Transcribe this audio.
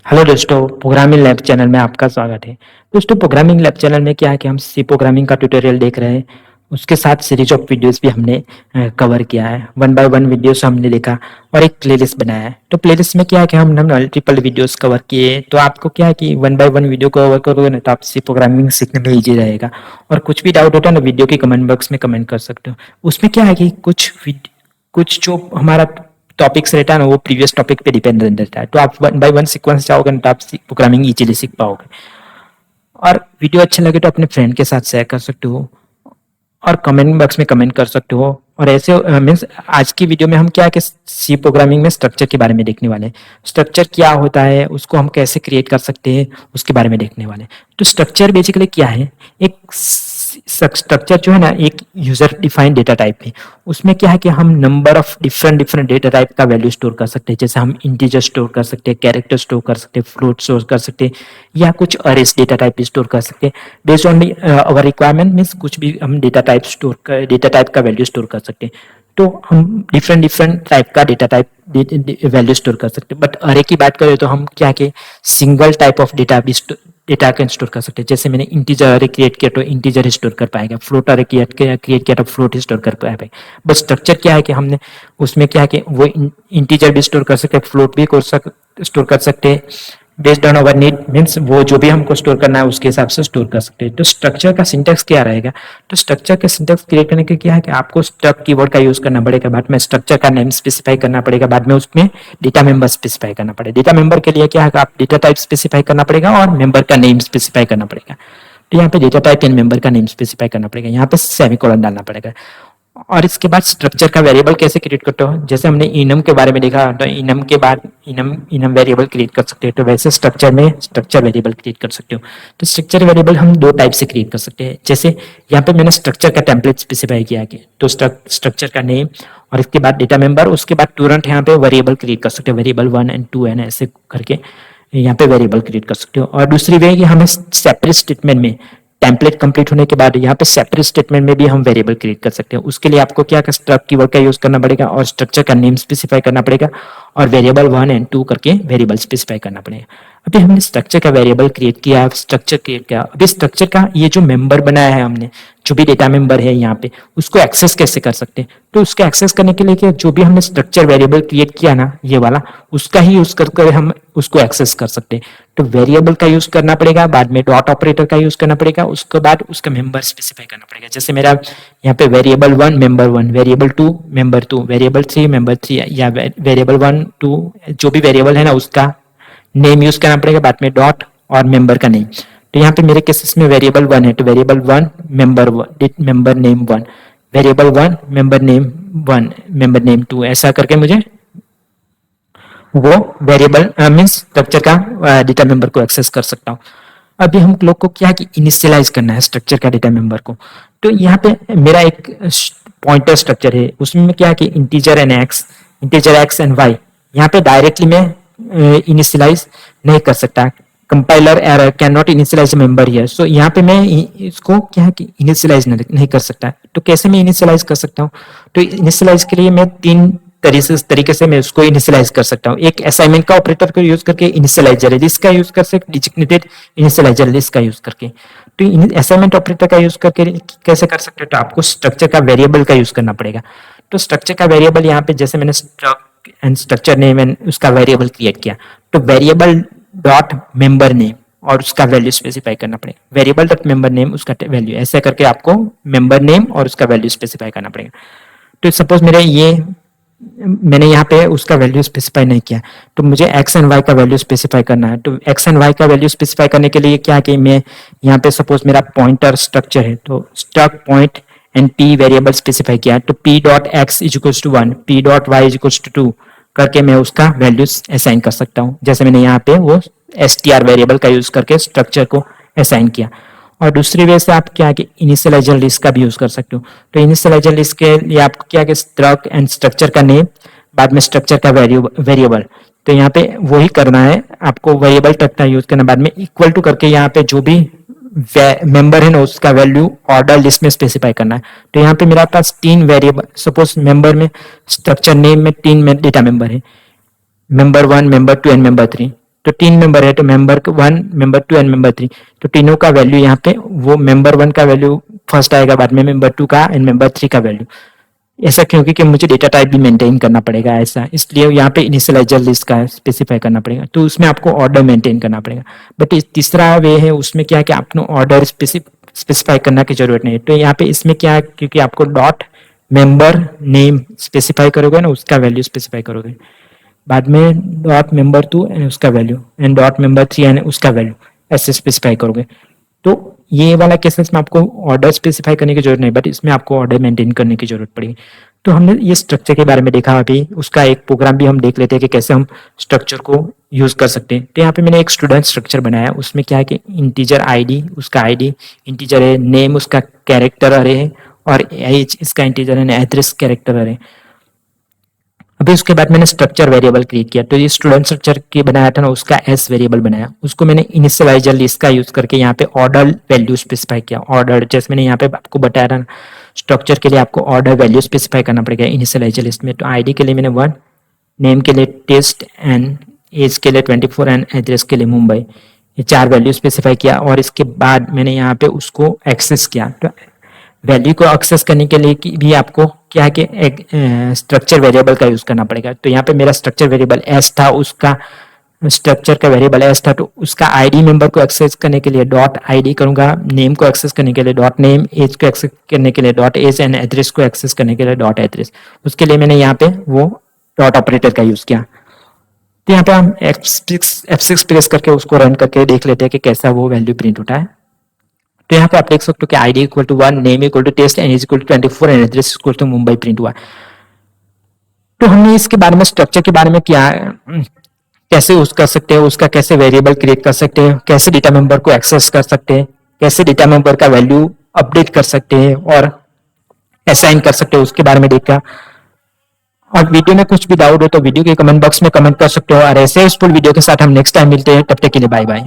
Hello दोस्तों, programming lab channel में आपका स्वागत है। दोस्तों, प्रोग्रामिंग लैब चैनल में क्या है कि हम सी प्रोग्रामिंग का ट्यूटोरियल देख रहे हैं। उसके साथ सीरीज ऑफ वीडियोस भी हमने कवर किया है। वन बाय वन वीडियोस हमने देखा और एक प्लेलिस्ट बनाया है। तो प्लेलिस्ट में क्या है कि हमने मल्टीपल वीडियोस कवर किए। तो आपको क्या है कि one by one video cover करोगे ना, तो आप सी प्रोग्रामिंग सीखने में ईजी रहेगा। और कुछ भी डाउट होता है ना, वीडियो के कमेंट बॉक्स में कमेंट कर सकते हो। उसमें क्या है कि कुछ जो हमारा टॉपिक्स रहता है ना, वो प्रीवियस टॉपिक पे डिपेंड रहता है। तो आप वन बाय वन सीक्वेंस जाओगे ना, तो आप प्रोग्रामिंग इजीली सीख पाओगे। और वीडियो अच्छे लगे तो अपने फ्रेंड के साथ शेयर कर सकते हो और कमेंट बॉक्स में कमेंट कर सकते हो। और ऐसे मीन्स आज की वीडियो में हम क्या है कि सी प्रोग्रामिंग में स्ट्रक्चर के बारे में देखने वाले हैं। स्ट्रक्चर क्या होता है, उसको हम कैसे क्रिएट कर सकते हैं, उसके बारे में देखने वाले हैं। तो स्ट्रक्चर बेसिकली क्या है? एक स्ट्रक्चर जो है ना, एक यूजर डिफाइंड डेटा टाइप है। उसमें क्या है कि हम number of different different data type का वैल्यू स्टोर कर सकते हैं। जैसे हम इंटीजर स्टोर कर सकते हैं, कैरेक्टर स्टोर कर सकते हैं, फ्लोट स्टोर कर सकते हैं, या कुछ अरेस डेटा टाइप भी स्टोर कर सकते हैं। Based on our requirement means कुछ भी हम डेटा टाइप का वैल्यू स्टोर कर सकते हैं। तो हम डिफरेंट डिफरेंट टाइप का डेटा टाइप वैल्यू स्टोर कर सकते हैं। बट अरे की बात करें तो हम क्या कि single type of data can store कर सकते हैं। जैसे मैंने इंटीजर अरे क्रिएट किया तो इंटीजर स्टोर कर पाएगा, फ्लोट अरे क्रिएट किया तो फ्लोट स्टोर कर पाएगा। बस स्ट्रक्चर क्या है कि हमने उसमें क्या है कि वो इंटीजर भी स्टोर कर सकते हैं, फ्लोट भी स्टोर कर सकते हैं। Based on our need means वो जो भी हमको स्टोर करना है उसके हिसाब से स्टोर कर सकते हैं। तो स्ट्रक्चर का सिंटेक्स क्या रहेगा? तो स्ट्रक्चर का सिंटेक्स क्रिएट करने के क्या है कि आपको स्ट्रक्ट कीवर्ड का यूज करना पड़ेगा, बाद में स्ट्रक्चर का नेम स्पेसिफाई करना पड़ेगा, बाद में उसमें डेटा मेंबर स्पेसिफाई करना पड़ेगा। डेटा मेंबर के लिए क्या है कि आप डेटा टाइप स्पेसिफाई करना पड़ेगा और मेंबर का नेम स्पेसिफाई करना पड़ेगा। तो यहाँ पे डेटा टाइप एंड मेंबर का नेम स्पेसिफाई करना पड़ेगा, यहाँ पे सेमीकोलन डालना पड़ेगा। और इसके बाद स्ट्रक्चर का वेरिएबल कैसे क्रिएट करते हो? जैसे हमने इनम के बारे में देखा, तो इनम के बाद इनम वेरिएबल क्रिएट कर सकते हो। तो वैसे स्ट्रक्चर में स्ट्रक्चर वेरिएबल क्रिएट कर सकते हो। तो स्ट्रक्चर वेरिएबल हम दो टाइप से क्रिएट कर सकते हैं। जैसे यहाँ पे मैंने स्ट्रक्चर का टेम्पलेट स्पेसिफाई किया है, तो स्ट्रक्चर का नेम और इसके बाद डेटा मेंबर, उसके बाद तुरंत यहाँ पे वेरिएबल क्रिएट कर सकते हो, वेरिएबल 1 और 2 है ऐसे करके यहाँ पे वेरिएबल क्रिएट कर सकते हो। और दूसरी वे कि हमें सेपरेट स्टेटमेंट में टेम्पलेट कंप्लीट होने के बाद यहाँ पे सेपरेट स्टेटमेंट में भी हम वेरिएबल क्रिएट कर सकते हैं। उसके लिए आपको क्या स्ट्रक्ट कीवर्ड का यूज करना पड़ेगा और स्ट्रक्चर का नेम स्पेसिफाई करना पड़ेगा और वेरिएबल 1 और 2 करके वेरिएबल स्पेसिफाई करना पड़ेगा। अभी हमने स्ट्रक्चर का वेरिएबल क्रिएट किया, स्ट्रक्चर क्रिएट किया। अभी स्ट्रक्चर का ये जो मेंबर बनाया है हमने, जो भी डेटा मेंबर है यहाँ पे, उसको एक्सेस कैसे कर सकते हैं? तो उसको एक्सेस करने के लिए क्या, जो भी हमने स्ट्रक्चर वेरिएबल क्रिएट किया ना, ये वाला, उसका ही यूज करके हम उसको एक्सेस कर सकते हैं। तो वेरिएबल का यूज करना पड़ेगा, बाद में डॉट ऑपरेटर का यूज करना पड़ेगा, उसके बाद उसका मेंबर स्पेसिफाई करना पड़ेगा। जैसे मेरा यहाँ पे variable 1 member 1, variable 2 member 2, variable 3 member 3, या वेरिएबल 1 2 जो भी वेरिएबल है ना, उसका नेम यूज करना पड़ेगा, बाद में डॉट और मेंबर का नेम। तो यहाँ पे मेरे केसेस में वेरिएबल 1 है, तो variable 1 member name 1, variable 1 member name 1, member name 2, ऐसा करके मुझे वो वेरिएबल मीन्स स्ट्रक्चर का डेटा मेंबर को एक्सेस कर सकता हूँ। अभी हम लोग को क्या कि इनिशियलाइज करना है स्ट्रक्चर का डेटा मेंबर को। तो यहाँ पे मेरा एक पॉइंटर स्ट्रक्चर है, उसमें क्या कि इंटीजर एक्स एंड वाई, यहाँ पे डायरेक्टली मैं इनिशियलाइज नहीं कर सकता। Compiler error can not initialize member here. So यहाँ पे मैं इसको क्या है कि इनिशियलाइज नहीं कर सकता। तो कैसे मैं इनिशियलाइज कर सकता हूँ? तो इनिशियलाइज के लिए मैं तीन तरीके से मैं उसको इनिशियलाइज कर सकता हूँ। एक असाइनमेंट का ऑपरेटर को यूज करके इनिशियलाइजर लिस्ट का यूज कर सकते, डिजिग्नेटेड इनिशियलाइजर लिस्ट का यूज करके। तो असाइनमेंट ऑपरेटर का यूज करके कैसे कर सकते हो? तो आपको स्ट्रक्चर का वेरिएबल का यूज करना पड़ेगा। तो स्ट्रक्चर का वेरिएबल यहाँ पे जैसे मैंने स्ट्रक्चर नेम एंड उसका वेरिएबल क्रिएट किया, तो वेरिएबल डॉट मेंबर नेम और उसका वैल्यू स्पेसिफाई करना पड़ेगा। वेरिएबल डॉट मेंबर नेम उसका वैल्यू, ऐसे करके आपको मेंबर नेम और उसका वैल्यू स्पेसिफाई करना पड़ेगा। तो सपोज मैंने यहाँ पे उसका वैल्यू स्पेसिफाई नहीं किया, तो मुझे एक्स एंड वाई का वैल्यू स्पेसिफाई करना है। तो एक्स एंड वाई का वैल्यू स्पेसिफाई करने के लिए क्या कि मैं यहाँ पे सपोज मेरा पॉइंटर स्ट्रक्चर है, तो struct point and P variable specify किया, तो P dot X is equals to 1, P dot Y is equals to 2 करके मैं उसका वैल्यू असाइन कर सकता हूँ। जैसे मैंने यहाँ पे वो str वेरिएबल का यूज करके स्ट्रक्चर को असाइन किया। और दूसरी वे से आप क्या कि इनिशियलाइजर लिस्ट का भी यूज कर सकते हो। तो इनिशियलाइजर लिस्ट के लिए आपको क्या कि स्ट्रक्ट एंड स्ट्रक्चर का नेम, बाद में स्ट्रक्चर का वेरिएबल। तो यहाँ पे वही करना है आपको, वेरिएबल तक का यूज करना, बाद में इक्वल टू करके यहाँ पे जो भी मेंबर है ना उसका वैल्यू ऑर्डर लिस्ट में स्पेसिफाई करना है। तो यहाँ पे मेरा पास तीन वेरिएबल, सपोज मेंबर में स्ट्रक्चर नेम में तीन डेटा मेंबर है, मेंबर 1 मेंबर 2 एंड मेंबर 3। तो 3 मेंबर है, तो मेंबर 1, मेंबर 2 एंड मेंबर 3, तो तीनों का वैल्यू यहाँ पे वो मेंबर 1 का वैल्यू फर्स्ट आएगा, बाद में मेंबर 2 का एंड मेंबर 3 का वैल्यू। ऐसा क्योंकि कि मुझे डेटा टाइप भी मेंटेन करना पड़ेगा ऐसा, इसलिए यहाँ पे इनिशियलाइजर लिस्ट का स्पेसिफाई करना पड़ेगा, तो उसमें आपको ऑर्डर मेंटेन करना पड़ेगा। बट तीसरा वे है, उसमें क्या है कि आपको ऑर्डर स्पेसिफाई करना की जरूरत नहीं है। तो यहाँ पे इसमें क्या है, क्योंकि आपको डॉट मेंबर नेम स्पेसिफाई करोगे ना, उसका वैल्यू स्पेसिफाई करोगे, बाद में डॉट मेंबर 2 एंड उसका value and dot member 3 and उसका वैल्यू ऐसे स्पेसिफाई करोगे। तो ये वाला केसेस में आपको ऑर्डर स्पेसिफाई करने की जरूरत नहीं, बट इसमें आपको ऑर्डर मेंटेन करने की जरूरत पड़ेगी। तो हमने ये स्ट्रक्चर के बारे में देखा, अभी उसका एक प्रोग्राम भी हम देख लेते हैं कि कैसे हम स्ट्रक्चर को यूज कर सकते हैं। तो यहाँ पे मैंने एक स्टूडेंट स्ट्रक्चर बनाया, उसमें क्या है कि इंटीजर आईडी, उसका आईडी इंटीजर है, नेम उसका कैरेक्टर अरे है, और एज इसका इंटीजर है, एड्रेस कैरेक्टर अरे। अभी उसके बाद मैंने स्ट्रक्चर वेरिएबल क्रिएट किया, तो ये स्टूडेंट स्ट्रक्चर के बनाया था ना, उसका एस वेरिएबल बनाया, उसको मैंने इनिशियलाइजर लिस्ट का यूज करके यहाँ पे ऑर्डर वैल्यू स्पेसिफाई किया। ऑर्डर जैसे मैंने यहाँ पे आपको बताया था, स्ट्रक्चर के लिए आपको ऑर्डर वैल्यू स्पेसिफाई करना पड़ेगा इनिशियलाइजर लिस्ट में। तो आईडी के लिए मैंने 1, नेम के लिए टेस्ट एंड एज के लिए 24 एंड एड्रेस के लिए मुंबई, ये 4 वैल्यू स्पेसिफाई किया। और इसके बाद मैंने यहाँ पे उसको एक्सेस किया। तो वैल्यू को एक्सेस करने के लिए भी आपको क्या है कि एक स्ट्रक्चर वेरिएबल का यूज करना पड़ेगा। तो यहाँ पे मेरा स्ट्रक्चर वेरिएबल एस था, उसका स्ट्रक्चर का वेरिएबल एस था, तो उसका आईडी मेंबर को एक्सेस करने के लिए डॉट आईडी करूंगा, नेम को एक्सेस करने के लिए डॉट नेम, एज को एक्सेस करने के लिए डॉट एज एंड एड्रेस को एक्सेस करने के लिए डॉट एड्रेस। उसके लिए मैंने यहाँ पे वो डॉट ऑपरेटर का यूज किया। तो यहाँ पे हम F6 प्रेस करके उसको रन करके देख लेते हैं कि कैसा वो वैल्यू प्रिंट होता है। तो यहाँ पे आप देख सकते हो कि ID equal to 1, name equal to test and age equal to 24 and address equal to Mumbai print हुआ। तो हमने इसके बारे में स्ट्रक्चर के बारे में क्या कैसे यूज कर सकते हैं, उसका कैसे वेरिएबल क्रिएट कर सकते हैं, कैसे डेटा मेंबर को एक्सेस कर सकते हैं, कैसे डेटा मेंबर का वैल्यू अपडेट कर सकते हैं और असाइन कर सकते हैं, उसके बारे में देखा। और वीडियो में कुछ भी डाउट हो तो वीडियो के कमेंट बॉक्स में कमेंट कर सकते हो। और ऐसे यूजफुल वीडियो के साथ हम नेक्स्ट टाइम मिलते हैं, तब तक के लिए बाय बाय।